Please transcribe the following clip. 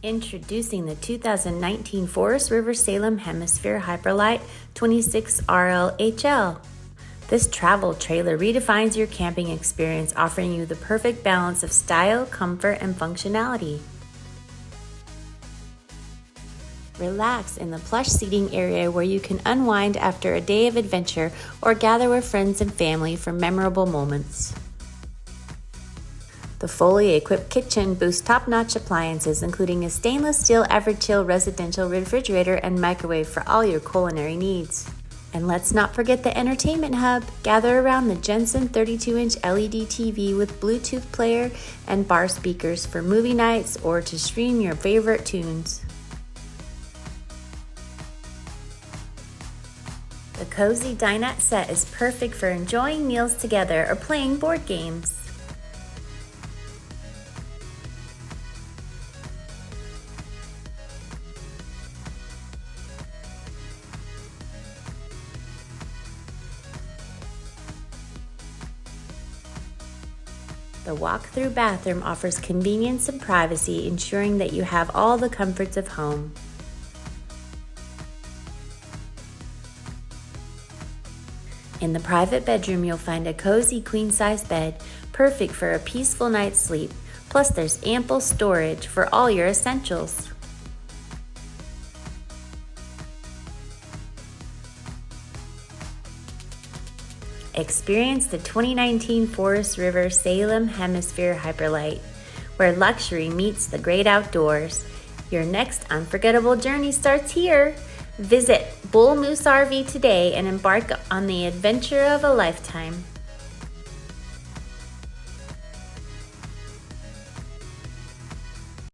Introducing the 2019 Forest River Salem Hemisphere Hyper-Lyte 26 RLHL. This travel trailer redefines your camping experience, offering you the perfect balance of style, comfort, and functionality. Relax in the plush seating area where you can unwind after a day of adventure or gather with friends and family for memorable moments. The fully equipped kitchen boasts top-notch appliances, including a stainless steel Everchill residential refrigerator and microwave for all your culinary needs. And let's not forget the entertainment hub. Gather around the Jensen 32-inch LED TV with Bluetooth player and bar speakers for movie nights or to stream your favorite tunes. The cozy dinette set is perfect for enjoying meals together or playing board games. The walk-through bathroom offers convenience and privacy, ensuring that you have all the comforts of home. In the private bedroom, you'll find a cozy queen-size bed, perfect for a peaceful night's sleep. Plus, there's ample storage for all your essentials. Experience the 2019 Forest River Salem Hemisphere Hyper-Lyte, where luxury meets the great outdoors. Your next unforgettable journey starts here. Visit Bull Moose RV today and embark on the adventure of a lifetime.